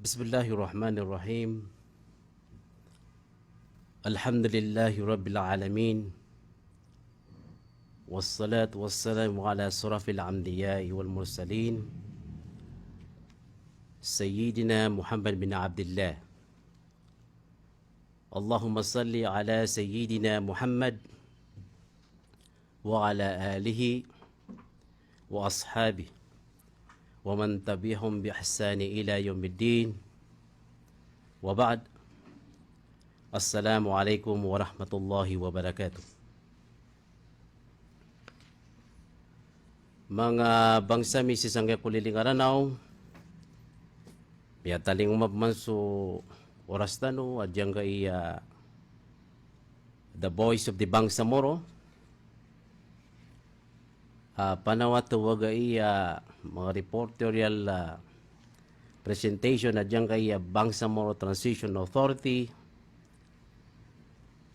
Bismillahirrahmanirrahim. Alhamdulillahi Rabbil Alamin. Wassalatu wassalamu ala surafil anbiya'i wal mursalin. Sayyidina Muhammad bin Abdullah. Allahumma salli ala Sayyidina Muhammad wa ala alihi wa ashabihi wa man tabi'ahum bi ihsani ila yaumiddin. Wa ba'd. Assalamualaikum warahmatullahi wabarakatuh. Mga bangsa mi sisangga kuliling aranaw, biya taling umabman so oras tano, adyang kay the voice of the Bangsamoro. Panawat wagay mga reporterial presentation adyang kay Bangsamoro Transition Authority,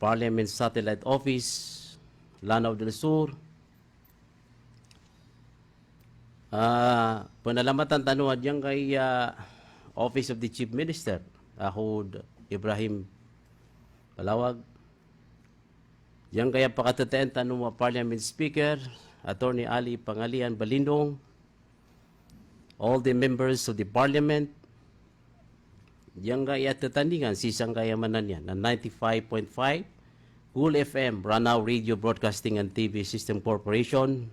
Parliament Satellite Office, Lanao del Sur. Panalamatan tano adyang kay Office of the Chief Minister, Ahud Ibrahim Palawag. Diyan kaya pakatateen tano mga Parliament Speaker, Attorney Ali Pangalian Balindong, all the members of the Parliament. Diyan kaya tatandingan sisang kayamanan yan na 95.5 Cool FM, Ranao Radio Broadcasting and TV System Corporation.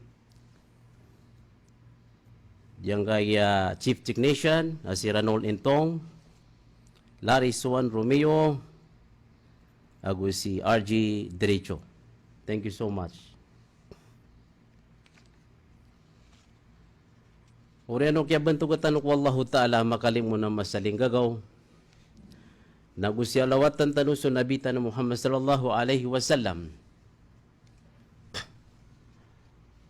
Diyan kaya Chief Technician si Ranol Intong, Larry Suan Romeo, ago si RG Derecho. Thank you so much. Oriano kaya bantu katanok wallahu ta'ala makaling mo na masaling gagaw. Nagusya lawatan tanuso nabita na Muhammad sallallahu alaihi wasallam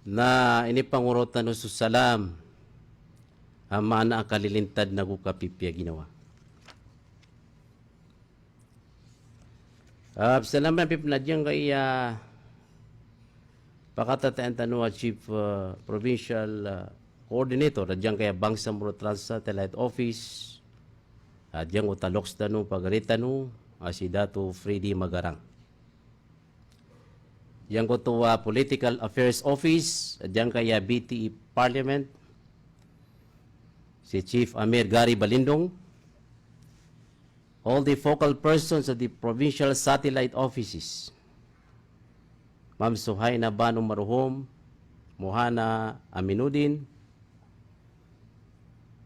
na inipangurot tanuso salam ang mana akalilintad na gukapipya ginawa. Salamat pipnadyang kay pakatataan tanong Chief Provincial Coordinator adyang kaya Bangsamoro Trans-Satellite Office adyang utaloks tanu pagaritanu si Dato Freddy Magarang. Yang ko to Political Affairs Office adyang kaya BTE Parliament si Chief Amir Gary Balindong, all the focal persons of the provincial satellite offices, Ma'am Suhayna Banu Maruhom, Mohana Aminuddin,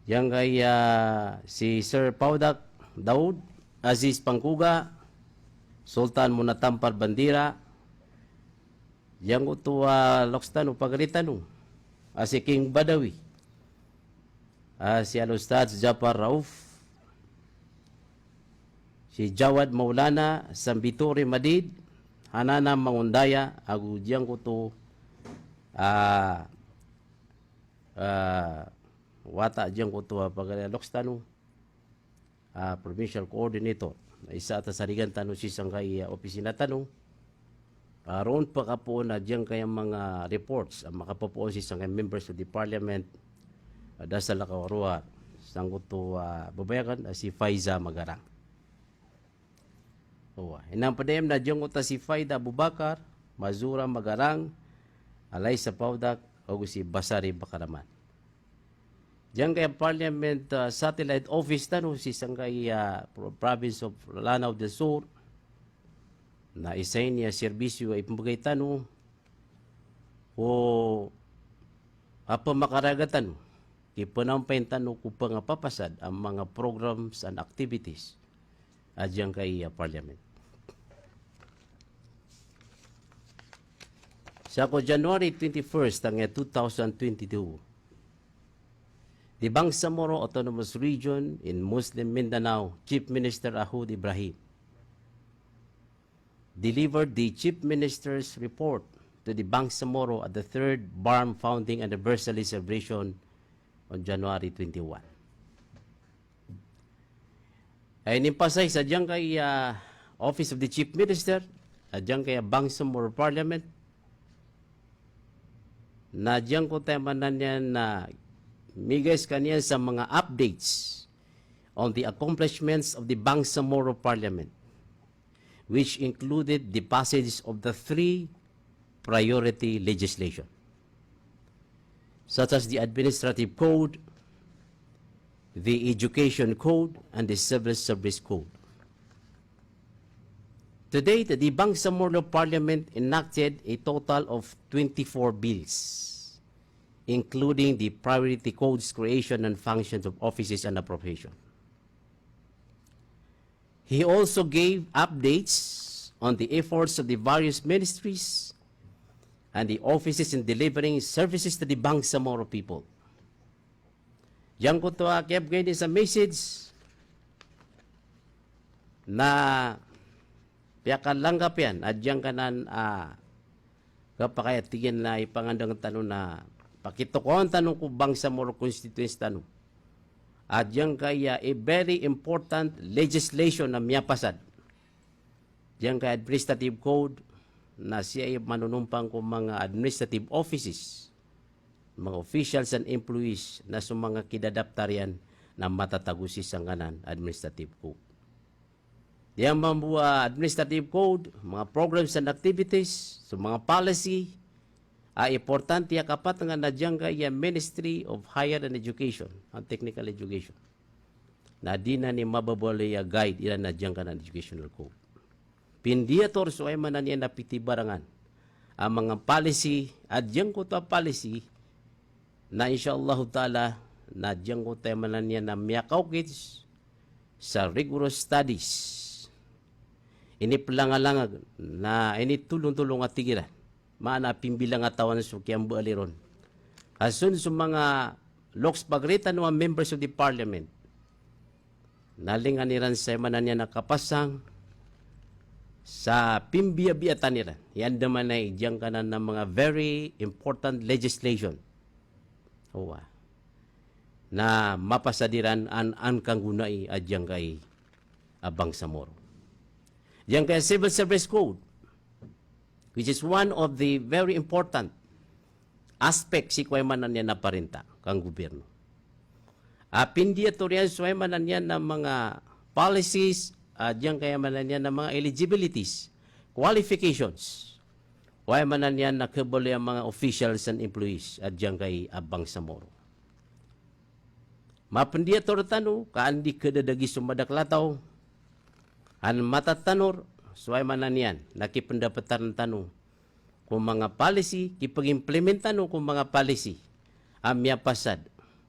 yang kaya si Sir Paudak Daud, Aziz Pangkuga, Sultan Munatampar Bandira, yang utua Lokstanu Pagaritanu, si King Badawi, si Al-Ustadz Jafar Rauf, si Jawad Maulana Sambituri Madid, Hanana Mangundaya, agudyang ko to wata diyang ko to Lokstanu Provincial Coordinator. Isa at sarigan tanu si sangkay opisina tanu. Roon pa kapoon na diyang kayang mga reports ang makapapoon si sangkay members of the Parliament dasal lakawarua sangko to babayakan si Faiza Magarang. Inang padayam na diyang uta si Faida Abubakar, Mazura Magarang, alay sa Paudak, o si Basari Bakaraman. Diyan kaya Parliament Satellite Office tanu si sangkay Province of Lanao del Sur na isay niya serbisyo ay pambagay tanu o makaragatan ipanampain tanu kupang papasad ang mga programs and activities diyan kay Parliament. Sa January 21st, ang 2022, the Bangsamoro Autonomous Region in Muslim Mindanao, Chief Minister Ahud Ibrahim, delivered the Chief Minister's report to the Bangsamoro at the 3rd BARM Founding Anniversary Celebration on January 21. Ay nimpasay sa diyang kay Office of the Chief Minister, at diyang kay Bangsamoro Parliament, na diyang ko temanan yan na migas kaniya sa mga updates on the accomplishments of the Bangsamoro Parliament, which included the passage of the 3 priority legislation, such as the Administrative Code, the Education Code, and the Civil Service Code. To date, the Bangsamoro Parliament enacted a total of 24 bills, including the Priority Codes, creation and functions of offices and appropriation. He also gave updates on the efforts of the various ministries and the offices in delivering services to the Bangsamoro people. Yang ko to akyap ngayon sa message na piyakan langgap yan at yang kanan kapakayatigan na ipangandang tanong na pakito ko ang tanong ko Bangsamoro constituency tanong at yang kaya a very important legislation na miyapasad yang kaya administrative code na siya ay manunumpang kung mga administrative offices, mga officials and employees na sa mga kidadaptarian na matatagusi sa nganan administrative code. Yang mambuwa administrative code, mga programs and activities, so mga policy, ay importante kapat nga nadyang kaya Ministry of Higher and Education and Technical Education. Na di na ni mababali guide ilan nadyang ka ng educational code. Pindiator so ay manan niya napitibarangan ang mga policy at diyang ko ta policy na inshallah ta'ala na diyang ko tayo manan niya na miyakaw kids sa rigorous studies. Ini pelangalangag na ini tulong-tulong at tigiran. Maana pimbilang atawan sa kiyang bualiron. Asun sa mga loks pagrita ng members of the parliament, nalingan niran sa manan niya nakapasang sa pimbiya-biyatan niran. Yan naman ay diyang kanan ng mga very important legislation. Na mapasadiran an kang gunai at diyang kay Bangsamoro. Diyang kay Civil Service Code, which is one of the very important aspects si kwaymanan niya na parinta kang gobyerno. Pindiatorian swaymanan niya ng mga policies, diyang kayamanan niya ng mga eligibilities, qualifications, kwaymanan niya na kabuli ang mga officials and employees at diyang kay Bangsamoro. Mapendiator tanu, kaandi kadadagi sumadaklataw, an matatanor, swaymanan yan, nakipendapatan tanong kung mga policy, kipag-implementan kung mga policy, amya pasad,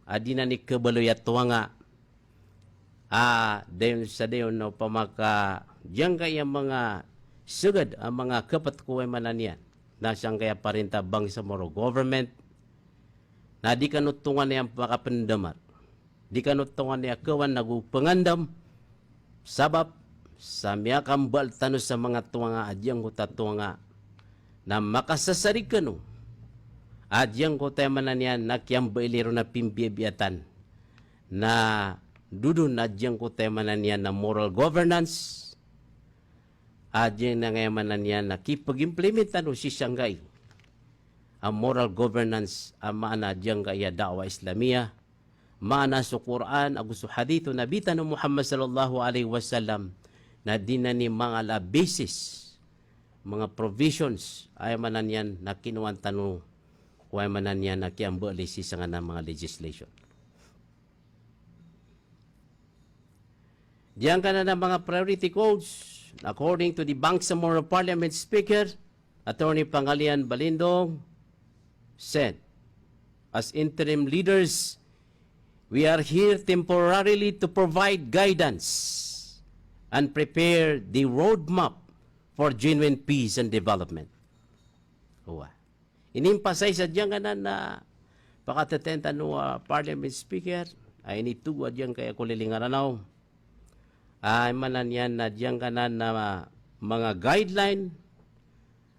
adina ni kabaloyat tuwanga, dayon sa dayon no, pamaka, diyan kaya mga sugad, ang mga kapat kuwaymanan yan, na siyang kaya parinta Bangsamoro government, na di kanutungan niya makapendamar, di kanutungan niya kawan nagupangandam, sabab, sa miyakambal tano sa mga tuwanga adyang ko tatuwanga na makasasari ka no adyang ko tayo manan yan na kiyang bailiro na pimbiyabiatan na dudun adyang ko tayo manan yan na moral governance adyang na ngayon manan yan na kipag-implementan no si Shanghai ang moral governance ang maana adyang kaya da'wa Islamiyah maana sa Quran agusto hadito nabita no Muhammad sallallahu alaihi wasallam na di na ni mga basis, mga provisions, ay manan yan na kinuwan tanong, ay manan yan na kiambalisi sa nga ng mga legislation. Diyan ka na ng mga priority codes, according to the Bangsamoro Parliament Speaker, Attorney Pangalian Balindong, said, as interim leaders, we are here temporarily to provide guidance and prepare the roadmap for genuine peace and development. Inimpasay sa diyan kanan na pakatatenta no Parliament Speaker, ay nituwa diyan kaya kulilingaranaw. Ay manan yan na diyan kanan na mga guideline,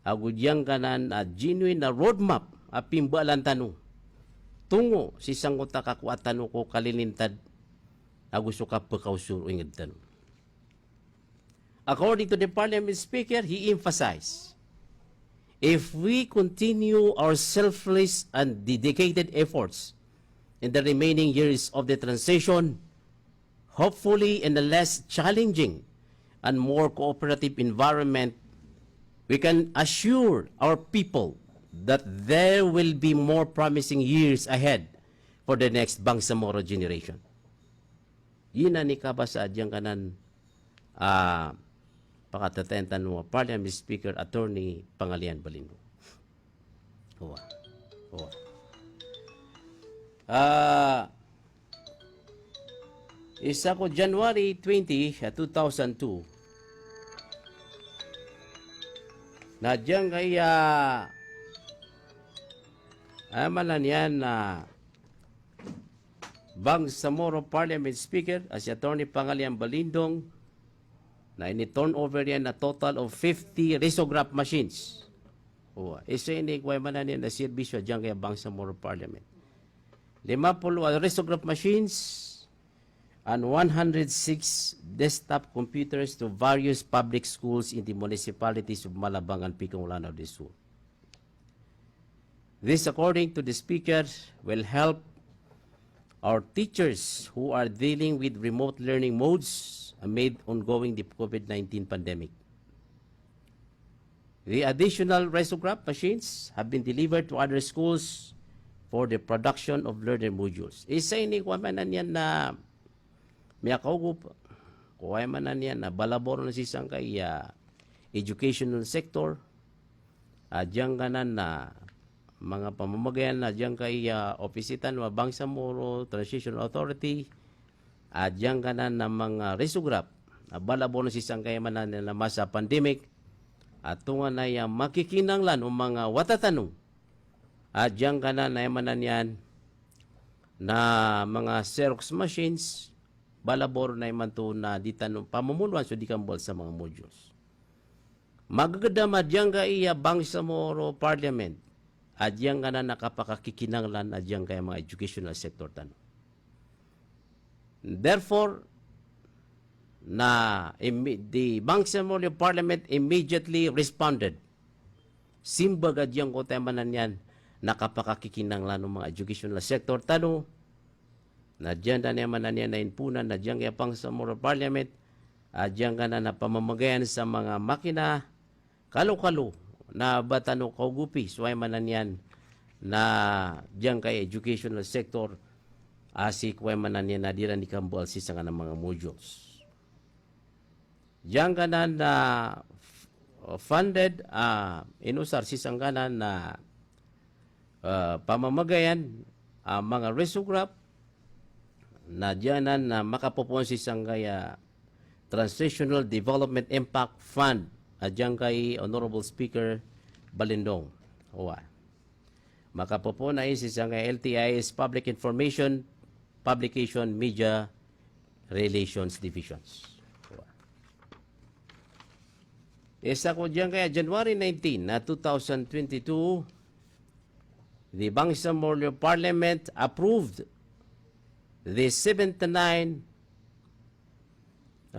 agu diyan kanan na genuine na roadmap, pimbalan tanong. Tungo si sanggota kakuatan ko kalilintad, agu suka pagkausuro ingad tanong. According to the Parliament Speaker, he emphasized, if we continue our selfless and dedicated efforts in the remaining years of the transition, hopefully in a less challenging and more cooperative environment, we can assure our people that there will be more promising years ahead for the next Bangsamoro generation. Yun na ni kabasa diyang kanan pakatatentan mo Parliament Speaker Attorney Pangalian Balindo. Huwa. Huwa. Isa ko January 20, 2002, na diyang kaya amalan yan na Bangsamoro Parliament Speaker as si Attorney Pangalian Balindong na ini-turn over yan na total of 50 risograph machines. Isa ini kwa manan yan na serbisyo diyang kaya Bangsamoro Parliament. 50 risograph machines and 106 desktop computers to various public schools in the municipalities of Malabang and Picong, Lanao del Sur. This, according to the Speaker, will help our teachers who are dealing with remote learning modes amid ongoing the COVID-19 pandemic. The additional risograph machines have been delivered to other schools for the production of learner modules. Isa ini kwa manan yan na may kaugup, kwa manan yan na balabor na sisang kay educational sector, diyang kanan na mga pamamagayan na diyang kay opisitan wa Bangsamoro Transition Authority, diyang kanan na mga risograph, balabor na sisang kay manan na masa pandemic, at tunga na makikinanglan o mga watatanong, diyang kanan na manan yan na mga Xerox machines, balabor na man to na di tanong pamumunuan so di kambal sa mga modules. Magagada diyang kay Bangsamoro Parliament, adyang ka na nakapakakikinanglan adyang kaya mga educational sector tanong. Therefore, the Bangsamoro Parliament immediately responded. Simbag adyang ko temanan yan, nakapakakikinanglan ng mga educational sector tanong, na dyan na naman na niya na inpunan, na dyan kaya Bangsamoro Parliament, dyan ka na napamamagayan sa mga makina, kalo-kalo, na batano kaugupi, suway manan yan, na dyan kay educational sector, asik way manan yan na dira ni Kambal sisa nga ng mga modules. Dyan ka na funded, inusar sisang kanan na pamamagayan, mga risograph, na dyanan na makapopon sisang kaya Transitional Development Impact Fund, adyan kay Honorable Speaker Balindong. Makapopon na sisang kay LTI's Public Information Publication Media Relations Divisions. Isa ko dyan kaya January 19 na 2022, the Bangsamoro Parliament approved the 79.862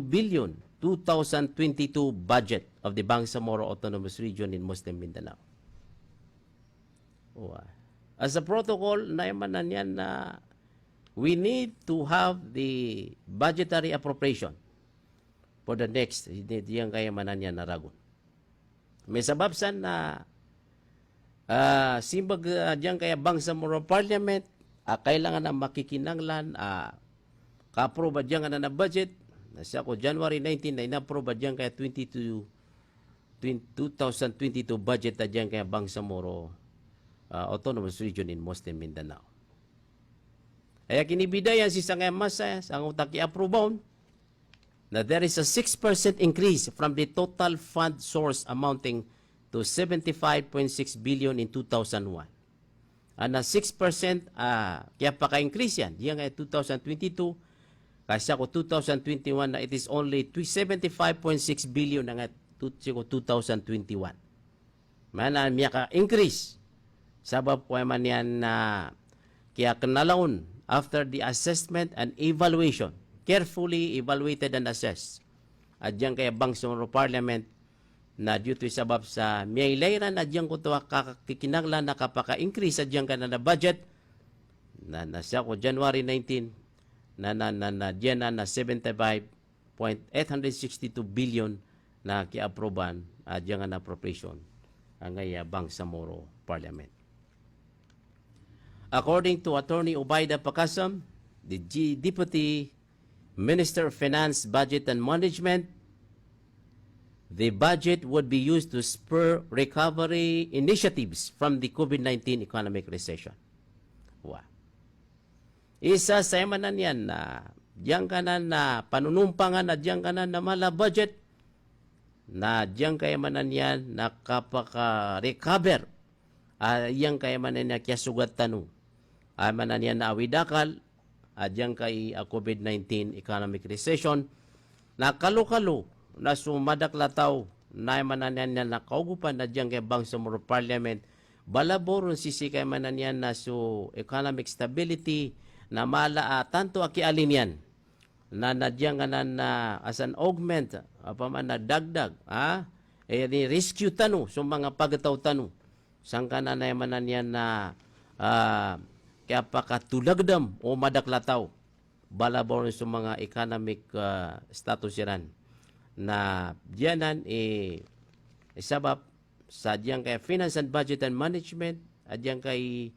billion 2022 budget of the Bangsamoro Autonomous Region in Muslim Mindanao. As a protocol, naimanan yan na we need to have the budgetary appropriation for the next, diyan kaya manan yan na ragon. May sababsan na simbag diyan kaya Bangsamoro Parliament, kailangan na makikinanglan, ka-approve diyan na budget, nasa ko January 19 na ina-approve diyan kaya 2022 budget na diyan kaya Bangsamoro Autonomous Region in Muslim Mindanao. Kaya kinibidayan si Sangay Masa, ang utak i-approve na there is a 6% increase from the total fund source amounting to 75.6 billion in 2001. Na 6%, kaya paka-increase yan. Diyan kaya 2022, kasi ako 2021 na it is only 75.6 billion na nga 2021. Mana miya ka-increase. Sabab po man yan na kaya kanalaon after the assessment and evaluation, carefully evaluated and assessed. At diyan kaya Bangsamoro Parliament na due to sabab sa miyailayran na diyan ko ito kakikinanglan na kapaka-increase at diyan ka na budget na nasa ko January 19 diyan na 75.862 billion na kiaproban diyan na appropriation ang Bangsamoro Parliament. According to Attorney Ubaida Pakasam, the Deputy Minister of Finance, Budget and Management, the budget would be used to spur recovery initiatives from the COVID-19 economic recession. Wow. Isa sa emanan yan na diyan ka na panunumpangan na diyan ka na mala budget na diyan kaya manan yan nakapaka-recover yang kaya manan niya kya sugat tanu manan yan na awidakal diyan kay COVID-19 economic recession na kalo-kalo na sumadaklataw na manan yan na nakaugupan na diyan kay Bangsamoro Parliament balaboron sisi kay manan yan na su economic stability na mala tanto aki alin yan na nadyan ka na as an augment apaman na dagdag ni rescue tanu so mga pagataw tanu sang ka na manan yan na kaya pakatulagdam o madaklataw balabor sa mga economic status yan na diyanan sabab sa diyan kay Finance and Budget and Management diyan kay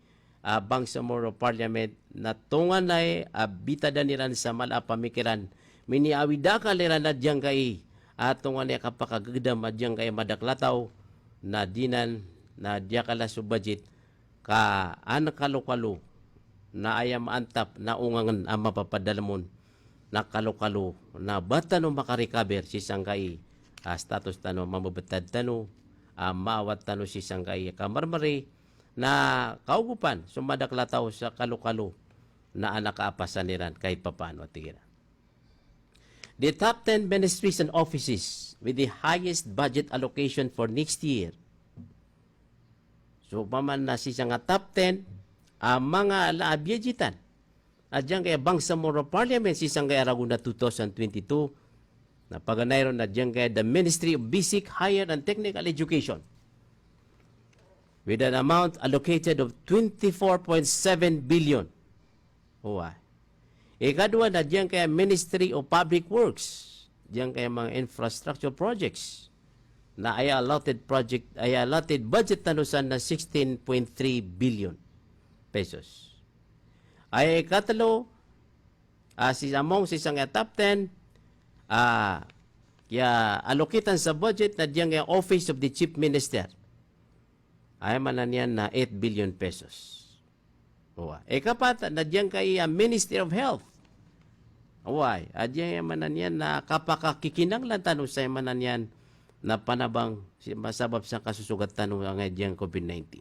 Bangsamoro Parliament na tungan na bitada niran sa mala pamikiran miniawida ka liran na diyan kay tungan na kapakagagdam diyan kay madaklataw na dinan na diya kala sa budget ka anakalo-kalo na ayam antap na ungangan ang mapapadalamon na kalo-kalo na bata no makarikaber si sangkay status tano mamabetad tano maawat tano si sangkay kamarmari na kaugupan sumadaklataw sa kalo-kalo na anak-apasan niran kahit papano at tigira. The top 10 ministries and offices with the highest budget allocation for next year. So paman na si nga top 10 mga laabyejitan at dyan kaya Bangsamoro Parliament si kaya Araguna 2022 na paganayron na dyan kaya the Ministry of Basic, Higher and Technical Education with an amount allocated of 24.7 billion. Ikadua na dyan kaya Ministry of Public Works, dyan kaya mga infrastructure projects na ay allotted budget tanusan na 16.3 billion pesos. Ay katalo among si isang top 10 kaya allokitan sa budget na dyan kaya Office of the Chief Minister ay manan yan na 8 billion pesos. Kapat na dyan kay Ministry of Health. Adyan manan yan na kapakakikinanglan tanong sa manan yan na panabang masabab sa kasusugat tanong ang dyan COVID-19.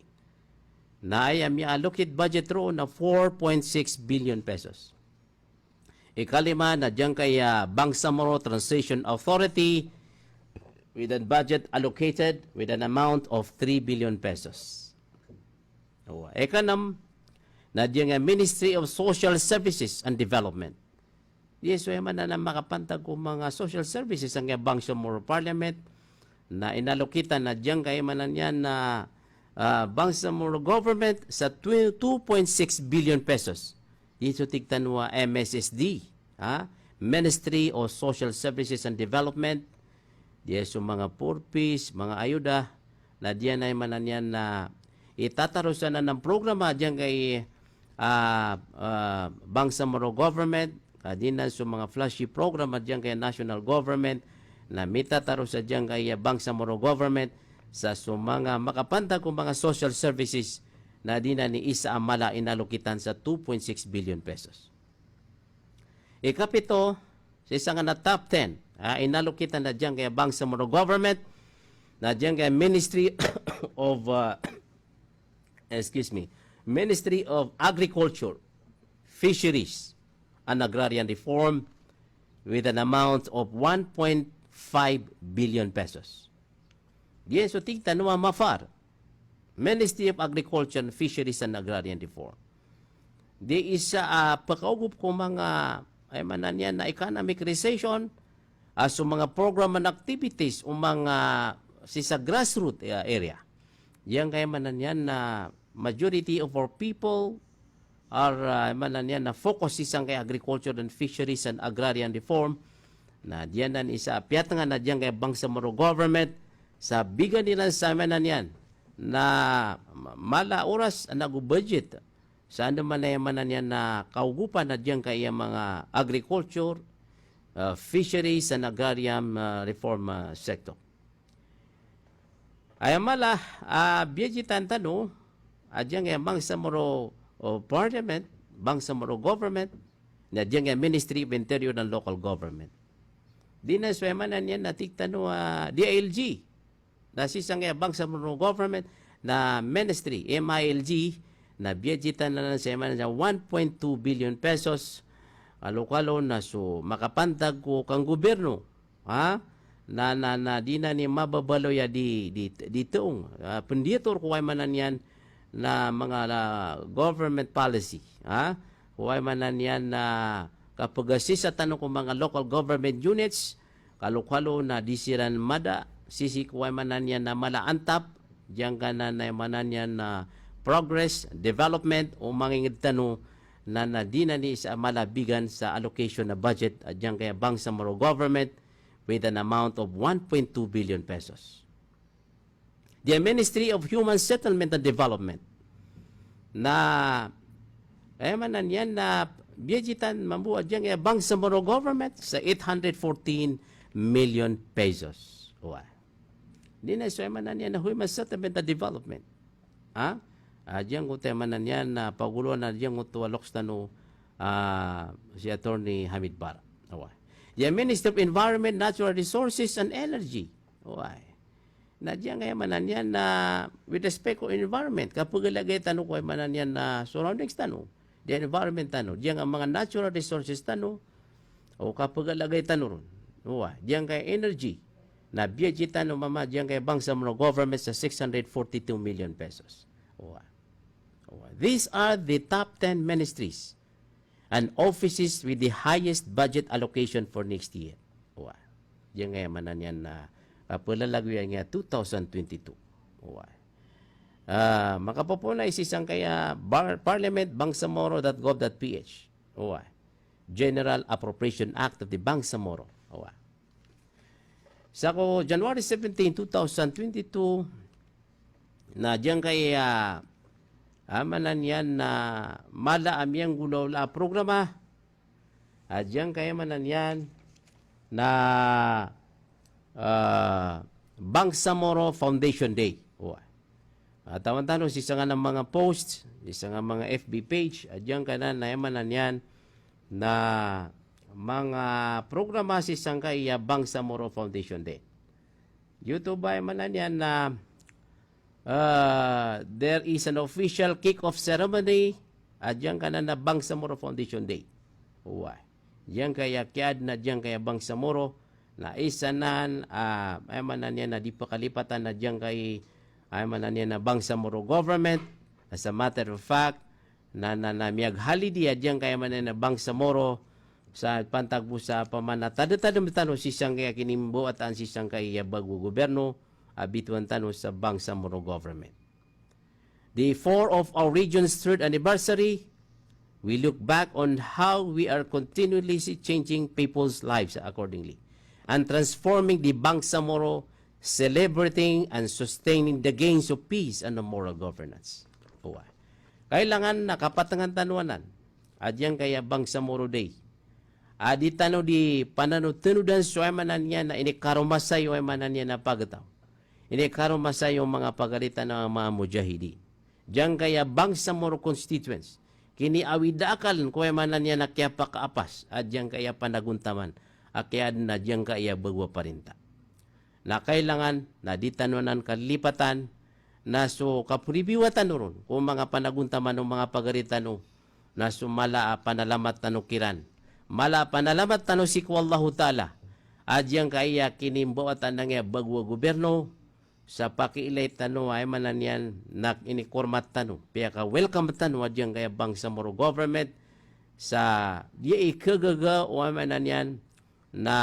Na ay allocate budget ro na 4.6 billion pesos. Ikalima na dyan kay Bangsamoro Transition Authority with a budget allocated with an amount of 3 billion pesos. Ikanam na dyan Ministry of Social Services and Development. Yes, so man na makapantag ko mga social services ang Bangsamoro Parliament na inalokitan na dyan kay manan yan na Bangsamoro Government sa 2.6 billion pesos. Dito tigtanwa MSSD, Ministry of Social Services and Development. Yes, so mga purpose, mga ayuda na diyan ay manan yan na itatarusan na ng programa diyan kay Bangsamoro Government, kadinan so mga flashy program diyan kay National Government na mitatarusan diyan kay Bangsamoro Government sa mga makapantag kung mga social services na dinan ni isa amala inalokitan sa 2.6 billion pesos. Ikapito, sa isang na top 10 inalokitan na dyan kaya Bangsamoro Government na dyan kaya Ministry of Ministry of Agriculture, Fisheries and Agrarian Reform with an amount of 1.5 billion pesos. Yes, so tigtan mo mafar Ministry of Agriculture, Fisheries and Agrarian Reform. Di isa pakaugup ko mga ay manan yan na economic recession so mga program and activities o mga sa grassroots area. Yan kaya manan yan na majority of our people are manan yan na focus isang kay agriculture and fisheries and agrarian reform na diyan nan isa piat nga na diyan kay Bangsamoro government sa bigan nila sa manan yan na mala oras nagu budget sa ano man na manan yan na kaugupan na diyan kay mga agriculture, fisheries and agrarian reform sector. Ay mala biyejitan tano adyan nga Bangsamoro Parliament, Bangsamoro government, na diyan nga Ministry of Interior and Local Government. Di na swemanan yan natiktan DILG, na sisang nga Bangsamoro government na ministry, MILG, na biyejitan na sa 1.2 billion pesos alokalo na so makapantag ko kang gobyerno ha na di na ni mababalo ya di tuong penditor ko ay manan yan na mga government policy ha huwag manan yan na kapag sa tanong ko mga local government units kalukalo na disiran mada sisi kuway manan yan na malaantap diyan ka na manan yan na progress development o mangingid tanong na di na ni sa malabigan sa allocation na budget at diyan kaya Bangsamoro government with an amount of 1.2 billion pesos. The Ministry of Human Settlement and Development na manan yan na biyejitan mambuat diyan kaya Bangsamoro government sa 814 million pesos. Di na so manan yan na Human Settlement and Development. Ha? Diyan ko manan yan na pagulo na diyan ko tuwaloks tano si Attorney Hamid Bara. The Minister of Environment, Natural Resources and Energy. Na diyan kaya manan yan na with respect to environment kapag ilagay tanong ko ay manan yan na surroundings tanong the environment tanong diyan ang mga natural resources tanong o kapag ilagay tanong ron diyan kaya energy na biyaji tanong mama diyan kaya Bangsamoro government sa 642 million pesos. These are the top 10 ministries and offices with the highest budget allocation for next year. Diyan kaya manan yan na palalagyan nga 2022. Makapopunay isang kaya Parliament Bangsamoro.gov.ph. General Appropriation Act of the Bangsamoro. Sa ko January 17, 2022 na diyan kaya amanan yan na mala amyang gunaw la programa at diyan kaya manan yan na Bangsamoro Foundation Day. Tawan-tanong si nga ng mga posts, isa nga mga FB page, at diyan ka na nayamanan yan na mga programa si kaya Bangsamoro Foundation Day. YouTube ay manan yan na there is an official kick-off ceremony at diyan ka na Bangsamoro Foundation Day. Diyan kaya kiad na diyan kaya Bangsamoro na isa nan ay manan yan na di pa kalipatan na diyan kay ay manan yan na Bangsamoro government. As a matter of fact na miyag holiday at diyan kaya manan na Bangsamoro sa pantagbo sa pamanatado-tado sisang kaya kinimbo at ang sisang kaya bago gobyerno abituan tano sa Bangsamoro government. The 4 of our region's 3rd anniversary, we look back on how we are continuously changing people's lives accordingly and transforming the Bangsamoro, celebrating and sustaining the gains of peace and moral governance. Kailangan nakapatangan tanuanan at yan kaya Bangsamoro Day. Di tano di pananutinudan so ay manan yan na inikarumasay o ay manan yan na pagataw. Inikarumasay yung mga pagalitan ng mga mujahidi. Diyan kaya Bangsamoro constituents, kiniawidakal kung ay manan yan na kaya pakaapas at diyan kaya panaguntaman at kaya na diyan kaya bagwa parinta. Na kailangan na di tanunan kalipatan na so kapuribiwatan ron kung mga panaguntaman ng mga pagalitan na sumala panalamat tanukiran. Mala panalamat tano si Wallahu Ta'ala. Adyang kaya kinimbo at anang bagwa gobyerno sa pakiilay tano ay manan yan na inikormat tano. Kaya ka welcome tano adyang kaya Bangsamoro government sa di ikagaga o ay manan yan na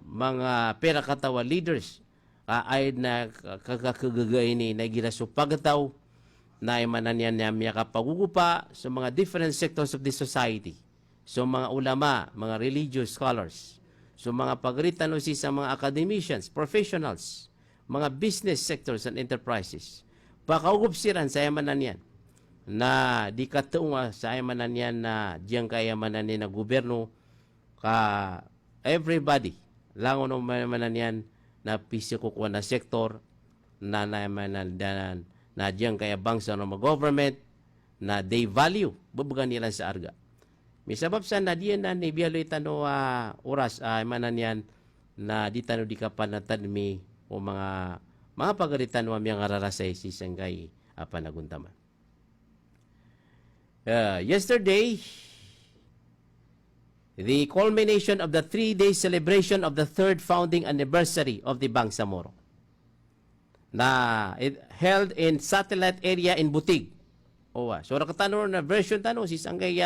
mga pera katawa leaders ay na kakagagay ni nagila so pagataw na imanan yan niya miya pagugupa sa mga different sectors of the society. So mga ulama, mga religious scholars, so mga pagritan o sa mga academicians, professionals, mga business sectors and enterprises. Pakaugup siran sa imanan yan na di katuunga sa imanan yan na diyang kayamanan yan na gobyerno ka everybody langon ng imanan yan na pisikukuha na sektor na naimanan na diyang kaya bangsa ng government na they value bubugan nila sa arga. May sabab sa na diyan na ni bialoy tano oras imanan yan na di tano di kapanatan mi o mga pagaritan wa miyang ararasay si sanggay panaguntaman. Yesterday, the culmination of the 3-day celebration of the 3rd founding anniversary of the Bangsamoro na held in satellite area in Butig. So rakatano na version tano si sanggay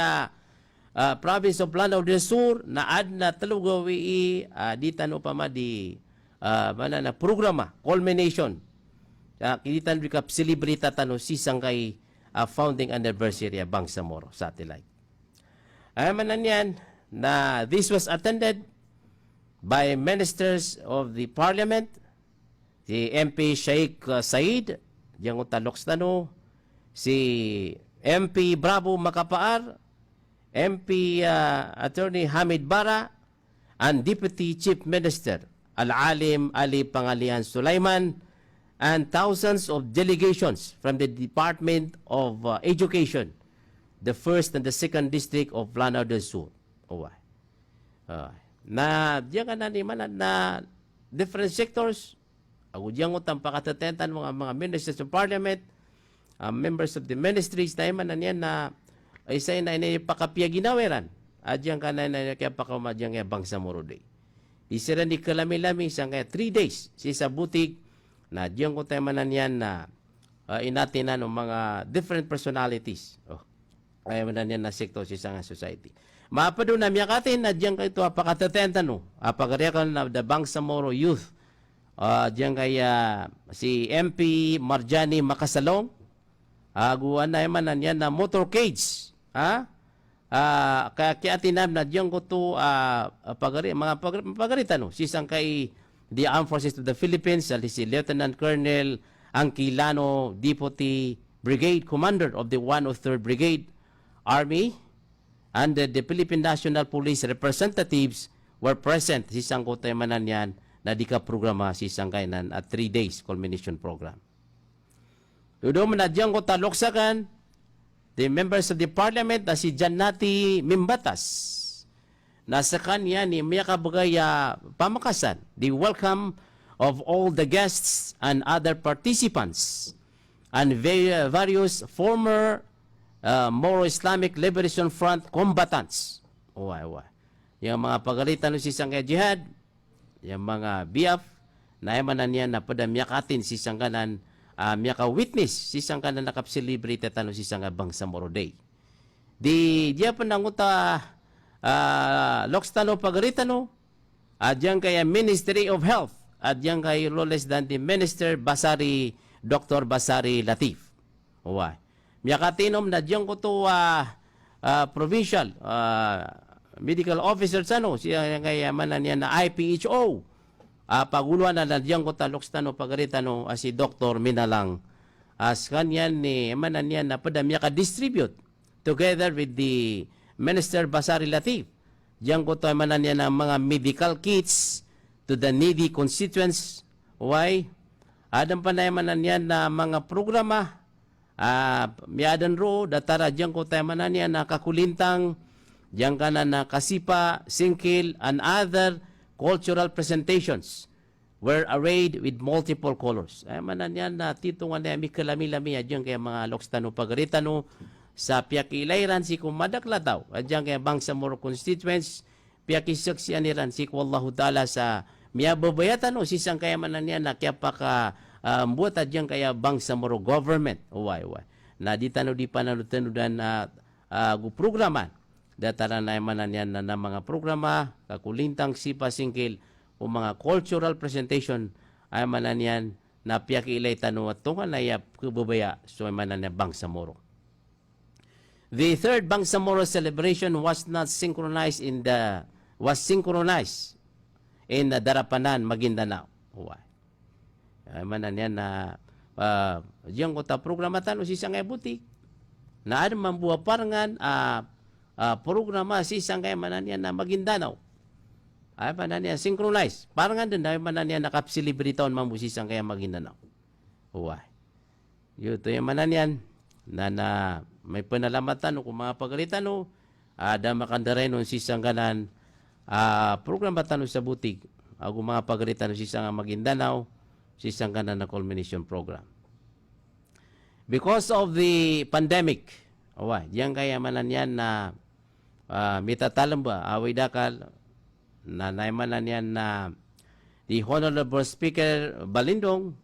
province of Lanao del Sur na ad na talugawi di tano pa ma di mana na programa culmination kinitan recap celebrate tano si sanggay founding anniversary of Bangsamoro satellite. Manan yan na this was attended by ministers of the parliament, si MP Sheikh Said, diyang utaloks tano, si MP Bravo Macapaar, MP Attorney Hamid Bara, and Deputy Chief Minister Al-Alim Ali Pangalian Sulaiman, and thousands of delegations from the Department of Education, the 1st and the 2nd District of Lanao del Sur. Na diyan ka na ni man na different sectors, ako diyan utang pakatatentan mga ministers of parliament, members of the ministries na iman na niyan na isa na pakapya ginaweran. Diyan ka na kaya pakamadyan kaya Bangsamoro Day. Isira ni kalami-lami isang kaya 3 days sa Butig na diyan ko tayo manan yan na inatinan ng mga different personalities. Kaya manan yan na sektor sa isang society. Mapado na miyakatin na diyan kayo ito apakatatentan no. Apagariakan na the Bangsamoro Youth. Diyan kaya si MP Marjani Makasalong. Aguan na manan yan na motorcades. Kaya kiatinam na diyan ko ito mga pagaritan no. Sisang kay the Armed Forces of the Philippines, si Lieutenant Colonel Angkilano, Deputy Brigade Commander of the 103rd Brigade Army, and the Philippine National Police representatives were present si Sangkotay manan yan na di ka programa si Sangkainan at 3 days culmination program. Tudo man na diyan ko taloksakan the members of the parliament na si Janati Mimbatas na sa kanya ni Miyakabagay pamakasan, the welcome of all the guests and other participants and various former Moro Islamic Liberation Front combatants. Yung mga pagalitan si Sangkay Jihad, yung mga BIAF, na emanan niya na padamyakatin si Sangkanan, miyaka-witness si Sangkanan nakapsilibrate tano si Sangka Bangsamoro Day. Diya pa nanguta Lokstano Pagaritano, adyan kaya Ministry of Health, adyan kay Loles Dante Minister Dr. Basari Latif. Miyakatinom na diyan ko to provincial medical officer siya kaya manan niya na IPHO. Paguluan na diyan ko ta Lokstano Pagaritano si Dr. Minalang. As kanyan ni manan niya na padamya ka distribute together with the Minister Basari Latif. Diyan ko tayo manan niya ng mga medical kits to the needy constituents. Why? Adam pa na manan niya na mga programa. Miyadan ro, datara diyan ko tayo manan niya na kakulintang, diyan ka na kasipa, singkil, and other cultural presentations were arrayed with multiple colors. Ay manan niya na titungan na mi kalami-lami diyan kaya mga Lokstano Pagaritano sa piyakilairan si kumadakla daw. Adyan kaya Bangsamoro constituents, piyakisaksiyan niran si Wallahu Ta'ala sa miyababayatan o sisang kaya manan niya na kaya paka buat adyan kaya Bangsamoro government. Na di tano di pananutanudan na programa. Datara na manan niya na mga programa, kakulintang sipa singkil o mga cultural presentation ay manan yan na piyak ilay tanong at tungan na yap kububaya so manan na Bangsamoro. The third Bangsamoro celebration was synchronized in Darapanan, Maguindanao. Why? Manan yan na diyan ko ta programatan o si sangay butik na ano mambuha parangan programa si sangay manan yan na Maguindanao. Ay manan yan synchronize. Parangan din na manan yan nakapsilibriton mambusisan kaya Maguindanao. Why? Yuto yung manan yan na may panalamatan o kung mga pagalitan o ada makandaray nun si sangganan programatan sa butik o kung mga pagalitan si sangga Maguindanao si sangganan na culmination program. Because of the pandemic, diyan kaya manan yan na mitatalam ba, away dakal, na naimanan yan na the Honorable Speaker Balindong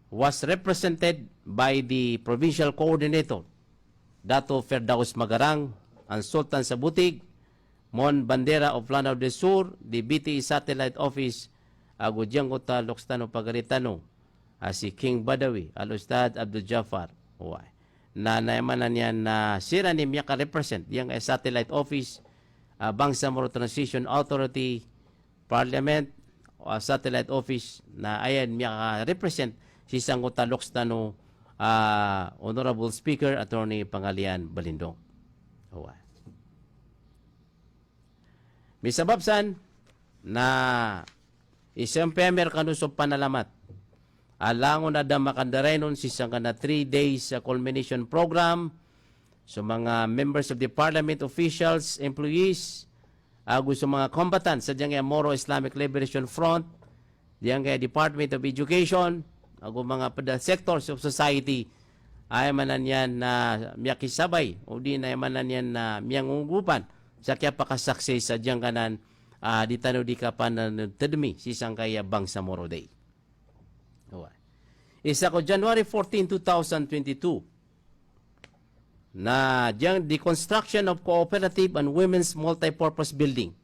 was represented by the Provincial Coordinator, Dato Ferdaus Magarang, ang Sultan sa Butig, Mon Bandera of Lanao del Sur, the BTE Satellite Office, Agudyang Kota Lokstano Pagaritano, si King Badawi, Al-Ustad Abdul Jafar, na naimanan yan na sira ni Miyaka represent, yung Satellite Office, Bangsamoro Transition Authority, Parliament, Satellite Office, na ayan Miyaka-represent si Sangkota Lokstano, Honorable Speaker, Attorney Pangalian Balindong. Misababsan na isang pemer kanusong panalamat, alangon na damakandarenon si Sangka na 3 days culmination program, so mga members of the parliament officials, employees, gusto mga combatants sa diyang Moro Islamic Liberation Front, diyang Department of Education, mga sectors of society, ay manan yan na miyakisabay, o di na manan yan na miyangungupan, sa kaya pakasakses sa diyang kanan, di tano di ka pa na tadumi, si Sangkaya Bangsamoro Day. Isa ko January 14, 2022, na diyang the construction of cooperative and women's multipurpose building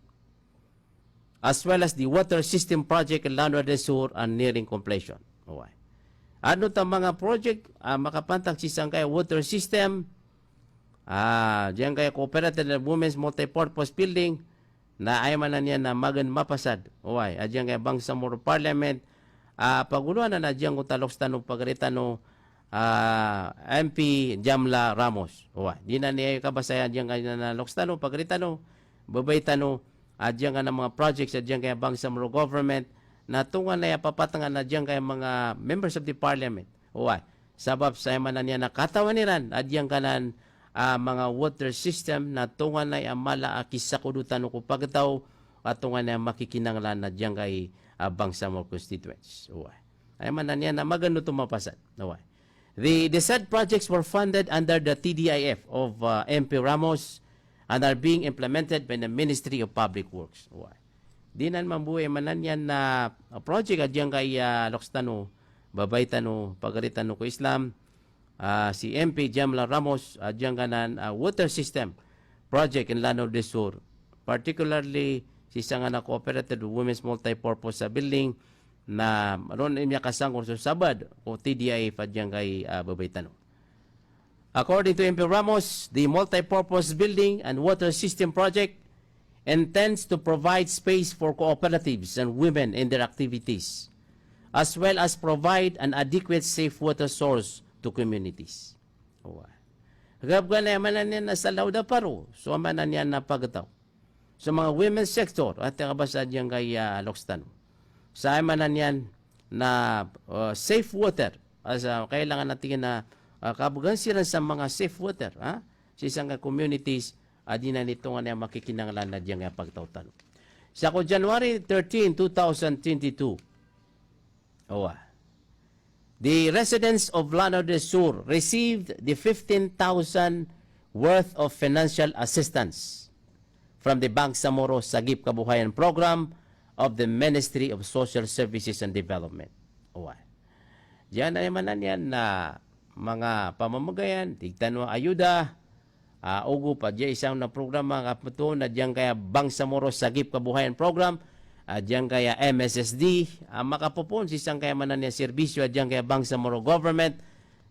as well as the water system project in Lanao del Sur are nearing completion. Ano ta mga project makapantag si Sangkaya water system, diyang kaya cooperative and women's multipurpose building na ay manan yan na magan mapasad. Diyang kaya Bangsamoro Parliament, paguluan na diyang utalokstan pagaritano MP Jamla Ramos. Di na niya kabasayan diyang kaya na lokstano, pagaritano, babaytano, diyang na mga projects diyang kaya Bangsamoro government na tungan na papatangan na diyang kaya mga members of the parliament. Sabab sa manan niya nakatawaniran diyang kanan mga water system na tungan na mala akisakudutan ko pagtaw at tungan na makikinanglan na diyang kay Bangsamoro constituents. Ay manan niya na magano tumapasad. The said projects were funded under the TDIF of MP Ramos and are being implemented by the Ministry of Public Works. Di nan mambuhay manan yan na project at diyang kay Lokstano, Babaytano, Pagaritano ko Islam, si MP Jamla Ramos at diyang kanan water system project in Lanao del Sur, particularly si Sangana Cooperative Women's Multipurpose Building na ron imya kasangkong sa sabad o TDI pa diyang kay Babaytano. According to MP Ramos, the multipurpose building and water system project intends to provide space for cooperatives and women in their activities, as well as provide an adequate safe water source to communities. Gabga na manan yan na sa lauda paro, so manan yan na pagataw. Sa mga women's sector, at kabasa diyang kay Lokstano. Sa manan yan na safe water, as kailangan natin na kabugan sila sa mga safe water, sa isang communities, di na nito nga makikinanglan na diyang pagtautan. Sa ko January 13, 2022, the residents of Lanao del Sur received the 15,000 worth of financial assistance from the Bangsamoro Sagip Kabuhayan Program of the Ministry of Social Services and Development. Diyan ay manan yan na mga pamamagayan, tigtan mo ayuda, ugo pa diya isang na programa kaputo na diyan kaya Bangsamoro Sagip Kabuhayan Program diyan kaya MSSD, makapupon si isang kaya manan niya serbisyo, diyan kaya Bangsamoro government,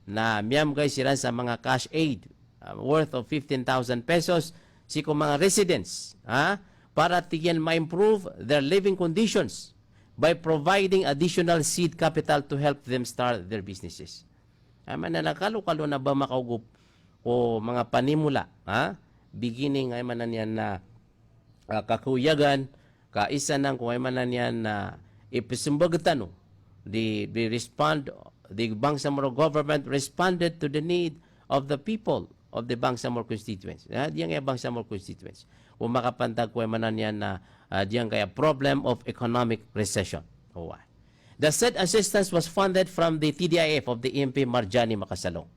na miyam kay sila sa mga cash aid worth of 15,000 pesos, si ko mga residents, para tigyan ma-improve their living conditions by providing additional seed capital to help them start their businesses. Mananakalo-kalo na ba makaugup o mga panimula, beginning ay manan yan na kakuyagan, kaisa nang kung ay manan yan na ipisumbagatan, the Bangsamoro government responded to the need of the people of the Bangsamoro constituents. Diyan kaya Bangsamoro constituents. Kung makapantag kung ay manan yan na diyan kaya problem of economic recession. The said assistance was funded from the TDIF of the MP Marjani Makasalong.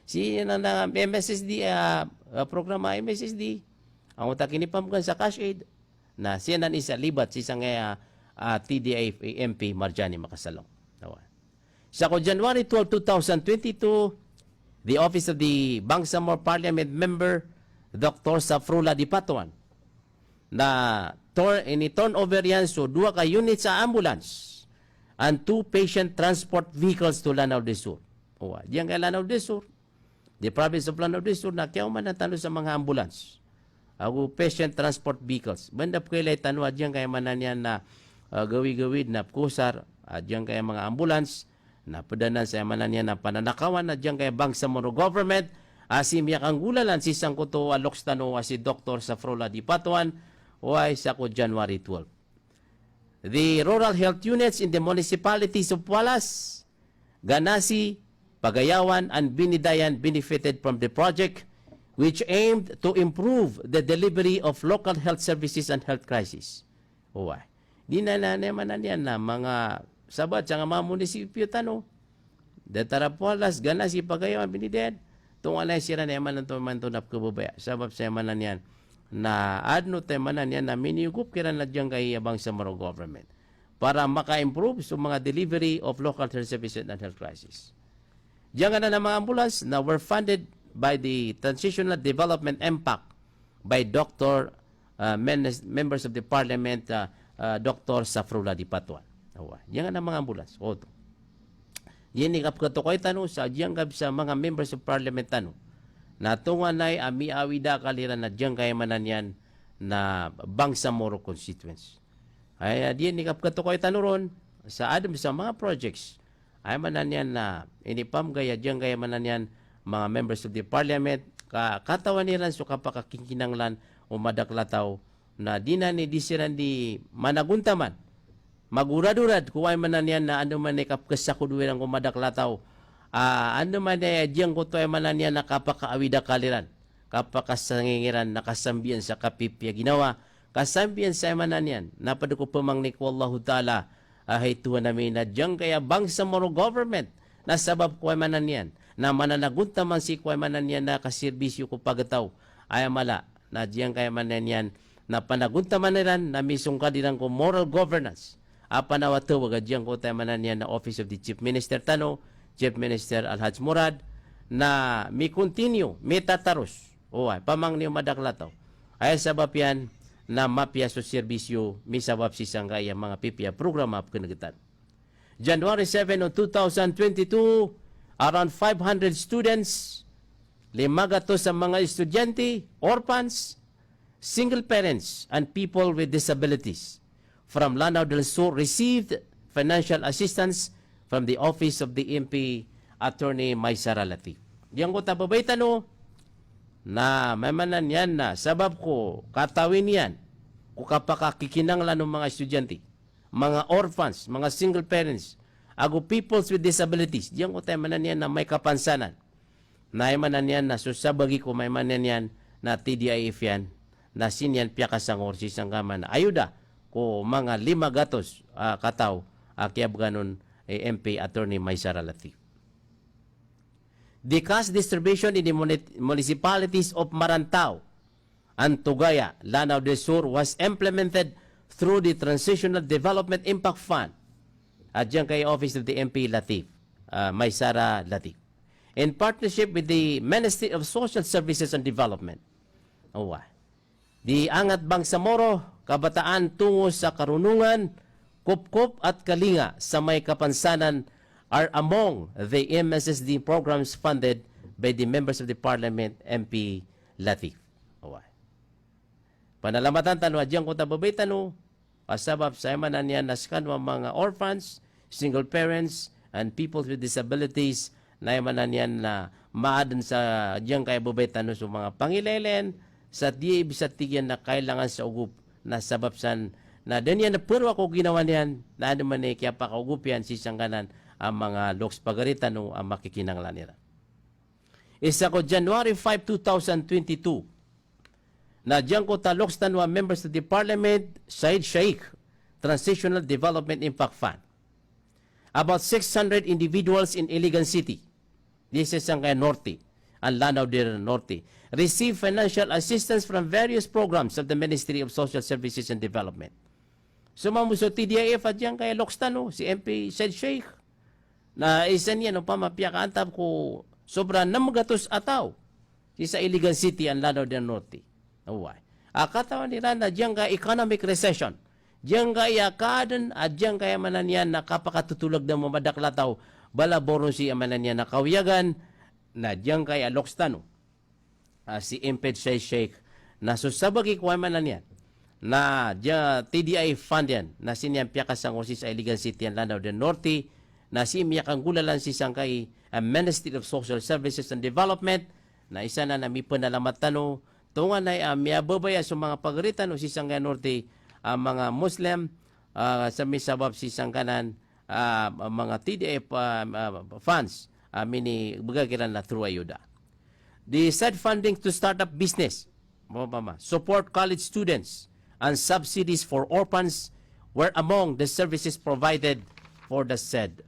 Si na MSSD, programa MSSD, ang utakinipam kan sa cash aid, na siya na isa libat si isang TDIF MP Marjani Makasalong. Sa January 12, 2022, the Office of the Bangsamoro Parliament Member, Dr. Safrula Dipatuan, na ini-turnover yan so 2 ka units sa ambulance and 2 patient transport vehicles to Lanao de Sur. Diyan kay Lanao de Sur, the province of Lanao de Sur, nakyaw man ang talo sa mga ambulance. Patient transport vehicles. Bandap kailay tanwa, diyan kay manan yan na gawi-gawid na kusar, diyan kay mga ambulance, na padanan sa manan yan na pananakawan, na diyan kay Bangsamoro government, asim yakang gulalan si Sangkuto Alokstano, si Dr. Safrula Dipatuan, sa January 12. The rural health units in the municipalities of Walas, Ganasi, Pagayawan, and Binidayan benefited from the project, which aimed to improve the delivery of local health services and health crisis. Di na naman yan na mga sabat sa mga munisipyo tano. Datarap Walas, Ganasi, Pagayawan, Binidayan, itong alay sira na yaman ng tumantunap kababaya. Sabab sa yaman yan, na adno temanan yan na minigup kira na dyan kay Bangsamoro government para maka-improve sa mga delivery of local health services and health crisis. Diyan na mga ambulance na were funded by the Transitional Development Impact by members of the Parliament, Dr. Safrula Dipatuan. Diyan na mga ambulance. Yan ikap katukoy tanong sa diyan sa mga members of Parliament tanong na tungan ay ami-awida kalira na diyan kaya manan yan na Bangsamoro constituents. Ay diyan nikap katukoy tanuron sa adam sa mga projects ay manan yan na inipam gaya diyan kaya manan yan mga members of the parliament katawan niran so kapakakinkinanglan o madaklataw na di na ni disiran di managuntaman magurad-urad kuway manan yan na ano man nikap kasakuduwiran ko madaklataw. Ano man diyan ko to ay manan yan nakapakaawida kaliran, kapakasangingiran, nakasambian sa kapipya ginawa, kasambian sa manan yan, napado ko pamangnik wallahu ta'ala, tuwa namin na diyan kaya Bangsamoro government, na sabab ko ay manan yan, na mananagunta man si ko ay manan yan na kaserbisyo ko pagataw, ay mala, na diyan kaya manan yan, na panagunta man nilan, na misong kadilang ko moral governance, panawatawag diyan ko tayo manan yan na Office of the Chief Minister Tano, Chief Minister Alhaj Murad, na may continue, may tataros. Pamang niyo madaklataw. Ay sabab yan na mapya sa serbisyo, may sabab si sanggaya mga pipya programa kinagatan. January 7 of 2022, around 500 students, 500 sa mga estudyante, orphans, single parents, and people with disabilities from Lanao del Sur received financial assistance from the office of the MP Attorney Maysara Latif. Diyan ko tababay tano na mamanan yan na sabab ko katawin yan kung kapakakikinanglan ng mga estudyante, mga orphans, mga single parents, ago peoples with disabilities. Diyan ko tayo manan yan na may kapansanan. Na manan yan na susabagi ko may manan yan na TDIF yan na sinyan piyakasangor si sanggaman na ayuda ko mga 500 kataw kiyab ganon MP Attorney Maysara Latif. The cash distribution in the municipalities of Marantao and Tugaya, Lanao del Sur was implemented through the Transitional Development Impact Fund at diyan kay Office of the MP Latif, Maysara Latif, in partnership with the Ministry of Social Services and Development. The Angat Bangsamoro kabataan tungo sa karunungan, kupkup at kalinga sa may kapansanan are among the MSSD programs funded by the members of the Parliament, MP Latif. Panalamatan tanu adyang kota babay tanu, asabab sa emanan niya naskan mga orphans, single parents, and people with disabilities na emanan niya na maadan sa adyang kaya babay tanu sa mga pangilelen sa di bisa tigyan na kailangan sa ugup na sabab san na ganyan na puro ako ginawa niyan na ano man kaya pakaugup yan si sangganan ang mga loks pagaritan no ang makikinanglan nila. Isa ko January 5, 2022 na diyan ko taloks tanwa members of the Parliament Said Sheikh Transitional Development Impact Fund. About 600 individuals in Iligan City, this is ang Norte, ang Lanao del Norte, receive financial assistance from various programs of the Ministry of Social Services and Development. Sumamuso TDIF at diyan kay Lokstano, si MP Said Sheikh, na isa niya no pamapiyakaantab ko sobra namagatos ataw sa Iligan City ang Lanao del Norte. Away. Akatawan nila na diyan ka economic recession. Diyan ka iyakadan at diyan kaya manan yan na kapakatutulog ng mamadaklataw balaboron si amanan yan na kawiyagan na diyan kaya Lokstano. Si Imped Sheikh na susabagi ko manan yan na diyan TDI fund yan na sinyang piyakas ang osis sa Iligan City ang Lanao del Norte na si miyakang gulalan si Sangkay Ministry of Social Services and Development na isa na nami panalamat tano tungan ay miyababaya sa mga pagritan o si Sangkay Norte mga Muslim sa misabab si Sangkanan mga TDF funds mini bagagiran na through ayuda. The said funding to start up business, support college students, and subsidies for orphans were among the services provided for the said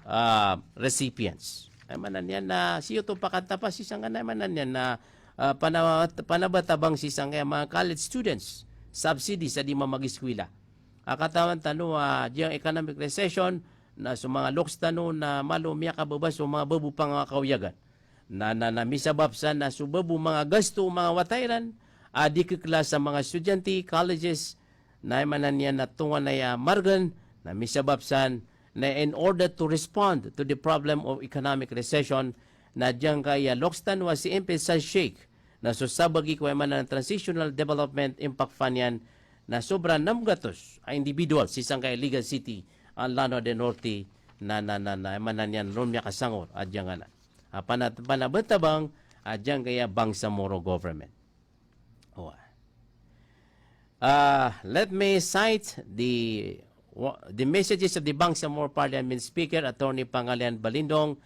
recipients. Ay manan yan na siyo to pakanta pa si Sangkanan manan yan na panabatabang si Sangkay mga college students subsidy sa di mamagiskwila. Akatawan tano diyang economic recession na sa mga loks tano na malumya kababas o mga babu pang kauyagan. Na misababsan na subabu mga gasto mga watayran di kiklas sa mga estudyante, colleges na manan yan na tungan na margan na misababsan na in order to respond to the problem of economic recession na diyang kaya Lokstan was si MP Said Sheikh na susabagi ko man ng Transitional Development Impact Fund yan na sobra namgatos ay individual si Sangkay Iligan City ang Lanao del Norte na emanan yan rumya kasangor at diyang anan. Panabatabang at diyang kaya Bangsamoro government. Let me cite the messages of the Bangsamoro Parliament Speaker, Attorney Pangalian Balindong,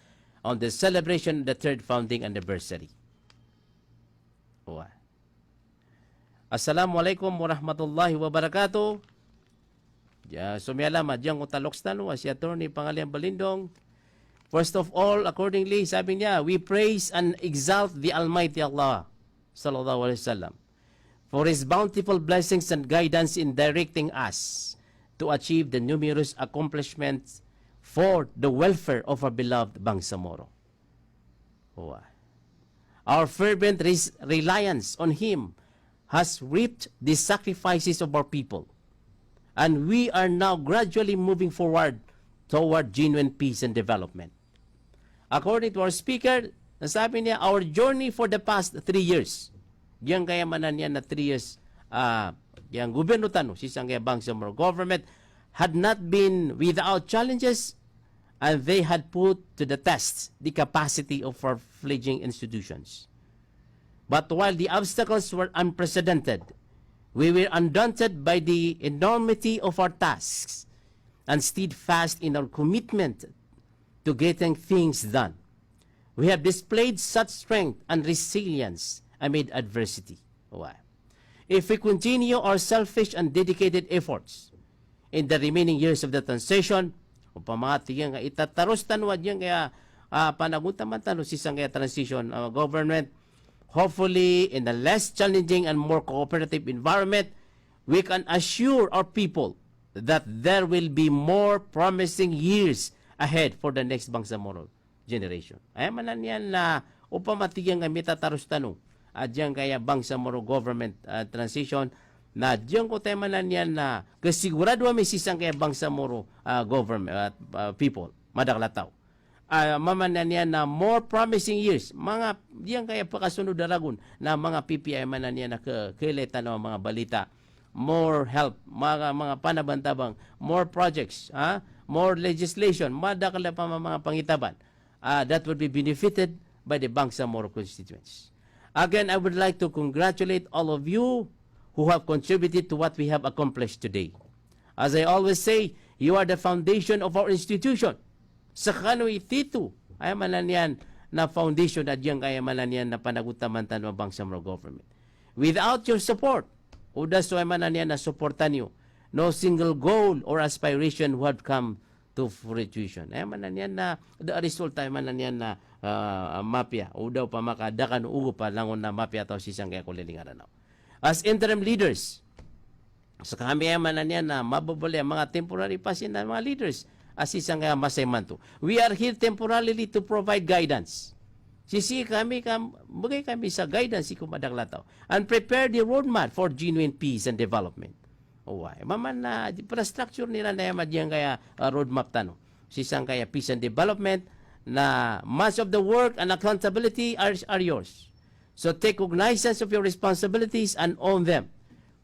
on the celebration of the third founding anniversary. Assalamualaikum warahmatullahi wabarakatuh. Sumialama diyang utalokstan si Attorney Pangalian Balindong. First of all, accordingly, sabi niya, we praise and exalt the Almighty Allah, sallallahu alaihi wasallam, for His bountiful blessings and guidance in directing us to achieve the numerous accomplishments for the welfare of our beloved Bangsamoro. Our fervent reliance on Him has reaped the sacrifices of our people, and we are now gradually moving forward toward genuine peace and development. According to our speaker, nasabi niya, our journey for the past 3 years, yang kaya manan niya na 3 years, yang gobyerno tano, sisang kaya Bangsamoro government, had not been without challenges, and they had put to the test the capacity of our fledgling institutions. But while the obstacles were unprecedented, we were undaunted by the enormity of our tasks and steadfast in our commitment to getting things done. We have displayed such strength and resilience amid adversity. If we continue our selfish and dedicated efforts in the remaining years of the transition, upamati nga itataros tanwad yan kaya panaguntaman tano si kaya transition government, hopefully in a less challenging and more cooperative environment, we can assure our people that there will be more promising years ahead for the next Bangsamoro generation. Ay manan yan na upamati nga mitataros tanong at yan kaya Bangsamoro government transition na diyan ko tayo manan yan na kasigurado may sisang kaya Bangsamoro government people, madaklataw. Mamanan yan na more promising years, mga diyan kaya pakasunod daragon na mga PPI manan yan na kaileta ng mga balita, more help, mga panabantabang, more projects, more legislation, madakala pa mga pangitaban that would be benefited by the Bangsamoro constituents. Again, I would like to congratulate all of you who have contributed to what we have accomplished today. As I always say, you are the foundation of our institution. Sa kano'y tito, ay manan yan na foundation at diyan kaya manan yan na panagutaman ng Bangsamoro government. Without your support, udas ay manan yan na supportan nyo, no single goal or aspiration would come to fruition. Ay manan yan na, the result ay manan yan na mapya, o daw pa makadakan ugo pa langon na mapya tao sisang kaya kulilingaran na. As interim leaders, sa kami ay manan yan na mababali ang mga temporary pasin na mga leaders, as isang masaymanto. We are here temporarily to provide guidance. Sisi kami, bagay kami sa guidance si kumadaklataw. And prepare the roadmap for genuine peace and development. Maman na infrastructure nila na yaman diyan kaya roadmap tano. Sisang kaya peace and development na much of the work and accountability are yours. So take cognizance of your responsibilities and own them.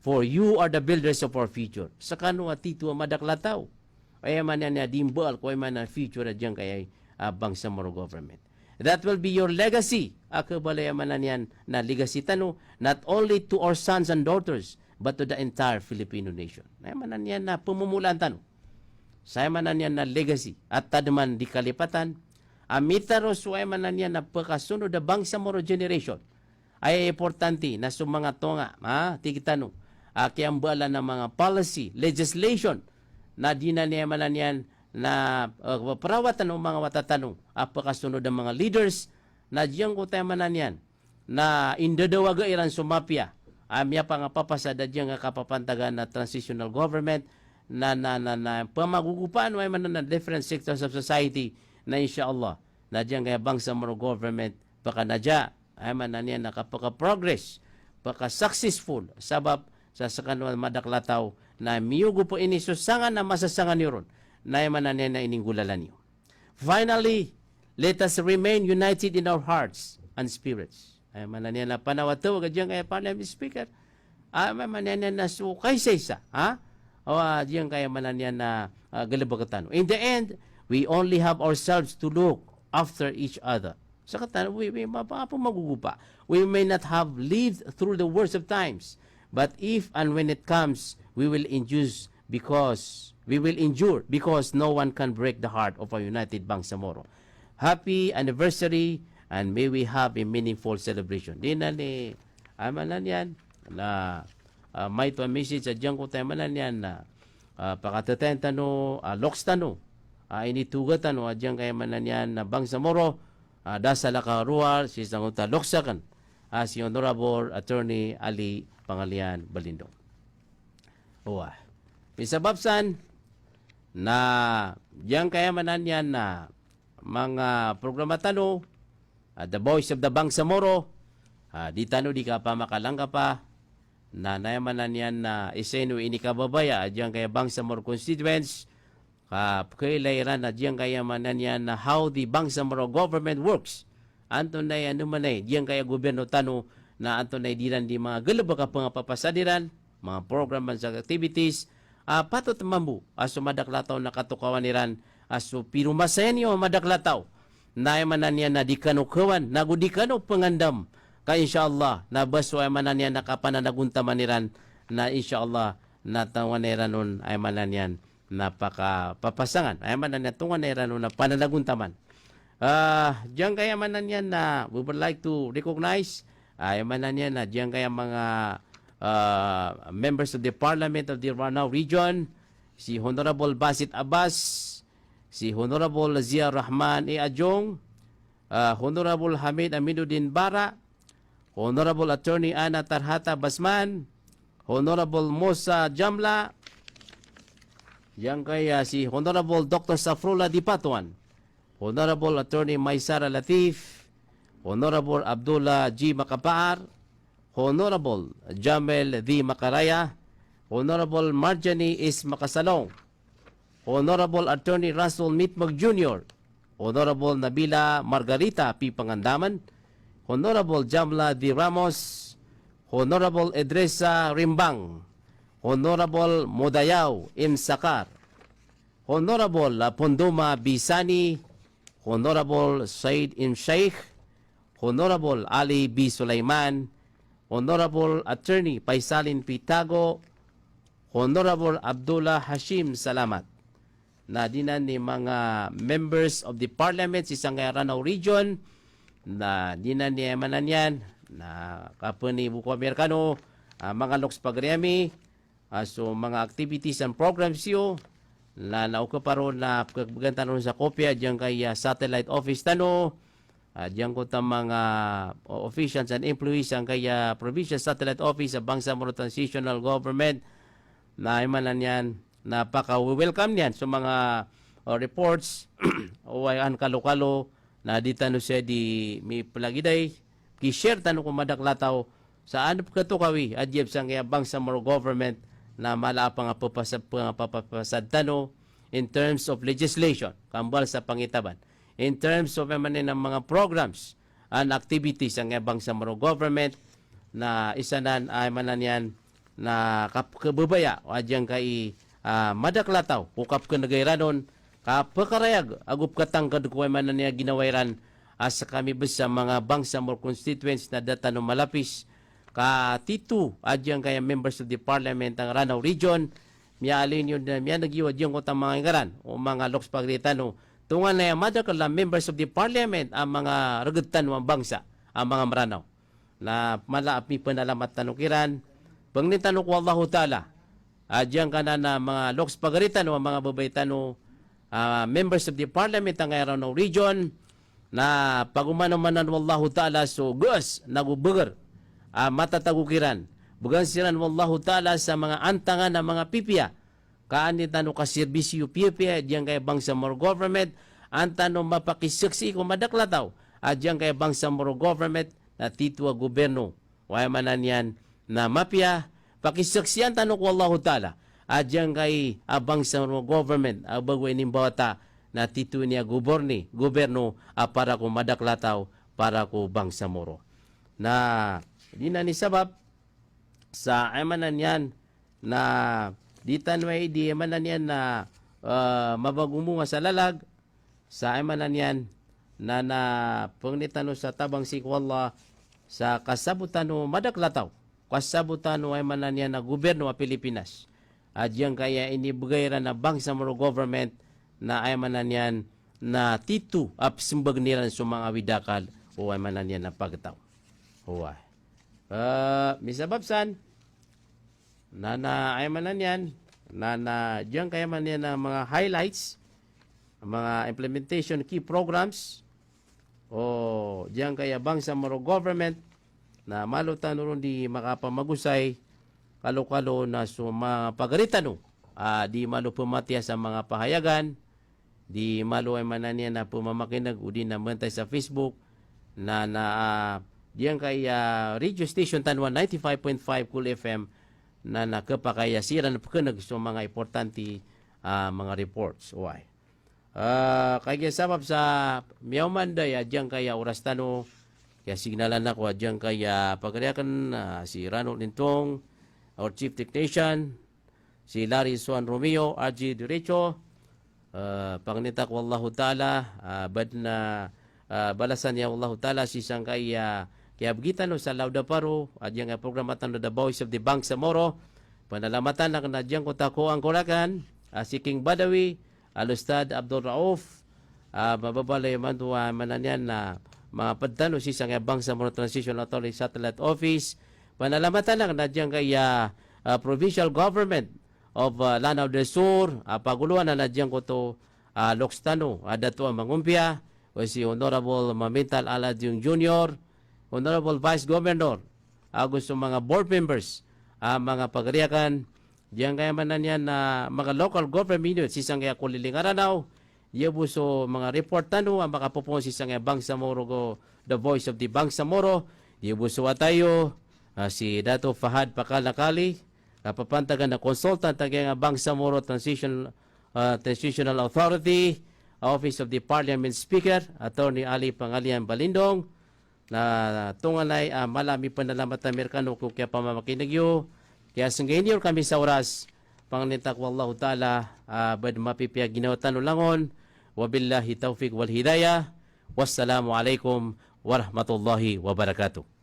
For you are the builders of our future. Sa kano atito madaklataw. Ay man yan dimbal ko ay man na future diyan kay Bangsamoro government. That will be your legacy. Ako balay man yan na legacy tano not only to our sons and daughters but to the entire Filipino nation. Ay man yan na pumumulan tano. Say man yan na legacy at tadman di kalipatan. Amitaros ay man yan na pagkasunod na Bangsamoro generation. Ay importante na sa mga tonga, tigitano, kiambala ng mga policy, legislation na di na niya manan yan na parawatan ng mga watatanong apakasunod ng mga leaders na diyan ko tayo manan yan na indadawaga iran sumapya amya pa nga papasada diyan nga kapapantagan na transitional government na pamagugupan ay manan na different sectors of society na inshallah na diyan kaya Bangsamoro government paka nadya ay manan yan nakapaka-progress paka-successful sabab sa sakanwan madaklataw na miyugo po ini susangan na masasangan niyo ron na manan na ininggulalan niyo. Finally, let us remain united in our hearts and spirits. Ay manan na panawataw diyan kay Parliament Speaker. Ay manan na sukay sa isa, O diyan kay manan na galibagatan. In the end, we only have ourselves to look after each other. Sa katan we magugupa. We may not have lived through the worst of times. But if and when it comes, we will endure because no one can break the heart of our united Bangsamoro. Happy anniversary and may we have a meaningful celebration. Di na ni amanan yan na may to message sa diyan ko tayo manan yan na pakatatayan tano, loks tano, initugat tano, diyan kaya manan yan na Bangsamoro, dasala ka ruwar, si sanguta loksakan, si Honorable Attorney Ali Pangalian Balindong. Misababsan na diyan kaya manan yan na mga programa tano, The Voice of the Bangsamoro, di tano di ka pa makalangka pa, na nayamanan yan na iseno inikababaya, diyan kaya Bangsamoro constituents, kailayran na diyan kaya manan yan na how the Bangsamoro government works. Anto na yan naman diyan kaya gobyerno tano, na anto na diran di mga galaba ka pangapapasadiran, mga program sa activities, patot mambu, aso madaklataw na katukawan niran, aso pirumasayan niyo madaklataw, na manan yan na di kanukawan, nagudi kanu pangandam, ka inshallah, na baso ay manan yan nakapananaguntaman niran, na inshallah, natawan niran nun ay manan yan, napakapapasangan, ay manan yan tungan niran nun na pananaguntaman. Diyan kaya manan yan na we would like to recognize, ay manan yan na diyan kaya mga members of the Parliament of the Ranao Region, si Honorable Basit Abbas, si Honorable Zia Rahman E. Ajong, Honorable Hamid Aminuddin Bara, Honorable Attorney Ana Tarhata Basman, Honorable Musa Jamla, yang kaya si Honorable Dr. Safrula Dipatuan, Honorable Attorney Maysara Latif, Honorable Abdullah G. Makapaar, Honorable Jamel V. Macaraya, Honorable Marjani S. Makasalong, Honorable Attorney Russell Mitmag Jr., Honorable Nabila Margarita P. Pangandaman, Honorable Jamla D. Ramos, Honorable Edresa Rimbang, Honorable Modayaw M. Sakar, Honorable Pondoma Bisani, Honorable Said M. Sheikh, Honorable Ali B. Sulaiman, Honorable Attorney Paisalin Pitago, Honorable Abdullah Hashim Salamat, na dinan ni mga members of the parliament sa Ranao Region, na dinan ni Mananyan, na kapwa ni Buko Amerikano, mga Loks Pagriami, so mga activities and programs yo, na nauka paron na pagbagantan sa kopya diyan kay satellite office tano, diyan ko ta mga officials and employees ang kay provincial satellite office sa Bangsamoro Transitional Government, na imanan yan, napaka-welcome niyan sa mga reports o ay an kalo-kalo na di tano siya di may palagiday ki-share tano kung madaklataw sa ano kato kawi adjeb sang Bangsamoro government na malapang papapasad tano in terms of legislation kambal sa pangitaban, in terms of ng mga programs and activities ang Bangsamoro government, na isa nan ay manan yan na kababaya o adyang kay madaklataw ukap ka nagayranon kapakarayag agup katang kadukuay man niya ginawairan sa kami sa mga Bangsamoro constituents na data no malapis ka titu adyang kaya members of the parliament ang Ranao Region, mialin yun na miya nagiwad yung kutang mga ingaran o mga Loks Pagritano tungan na yung madakala members of the parliament ang mga ragatan ng bangsa ang mga Maranao na malaapi panalamat tanukiran pag nitanong ko Allahu Ta'ala diyan ka na mga Loks Pagaritan o mga babaytano members of the parliament ng Ranao Region na pagumano-manan Wallahu Ta'ala so gus nagubugar matatagukiran bugan siran Wallahu Ta'ala sa mga antangan ng mga pipia kaanitan o kaserbisyo pipia diyan kay Bangsamoro government antano mapakisuksi kung madaklataw diyan kay Bangsamoro government na titwa gobyerno waya manan yan na mapia pakisaksiyan tanong ko Allahu Ta'ala adyang kay Bangsamoro government bagway ning bawata na titu niya gobyerno para ko madaklataw para ko Bangsamoro na di na ni sabab sa emanan yan na di tanway di emanan yan na mabagumunga sa lalag sa emanan yan na pangnitano sa tabang sikwalla sa kasabutano madaklataw kasabutano ay manan yan na gobyerno ng Pilipinas. Diyan kaya inibigay na Bangsamoro government na ay manan yan na titu simbag nilan sa mga widakal o ay manan yan na pagtaw. Huway. Misababsan na ay manan yan na diyan kaya man yan na mga highlights, mga implementation key programs o diyan kaya Bangsamoro government na malutan ron di makapamagusay kalo-kalo na sa mga pagaritano di malo pumatya sa mga pahayagan, di malo ay mananya na pumamakinag o di na mantay sa Facebook na diyan kay radio station Tanwan 95.5 Cool FM na nakapakayasiran pakinag sa mga importante mga reports. Why? Kaya sabab sa miyawmanday diyan kaya oras tano kaya signalan na ko diyan kaya pagkariakan si Ranol Lintong, our Chief Technician, si Larry Suan Romeo, RG Derecho, pangnita ko Allahu Ta'ala, bad na balasan niya Allahu Ta'ala si isang kaya begitan sa Lauda Paro, diyan nga programatan The Voice of the Bangsamoro, panalamatan na diyan ko tako ang kurakan, si King Badawi, Alustad Abdul Rauf, mababalay man tuwa mananyan na mga padtano si isang Bangsamoro Transitional Authority Satellite Office, panalamatan lang na dyan kay provincial government of Lanao del Sur, paguluan na dyan ko to Lokstano, dato ang mangumpia, o si Honorable Mamintal Aladyong Jr., Honorable Vice Governor, gusto mga board members, mga pagriyakan, dyan kaya man na yan na mga local government units, isang kaya kuliling aranaw, yabuso mga report tano ang makapupong si isang Bangsamoro ko, The Voice of the Bangsamoro, yabuso tayo, si Dato Fahad Pakalakali, napapantagan na consultant ng Bangsamoro Transitional Authority, Office of the Parliament Speaker, Attorney Ali Pangalian Balindong, na tunganay malami panalamat na Amerikano kung kaya pamamakinagyo. Kaya sanggayon kami sa oras, panganitak wallahu ta'ala, bad mapipiyag ginawa tanulangon, wabillahi taufiq wal hidayah, wassalamu alaikum warahmatullahi wabarakatuh.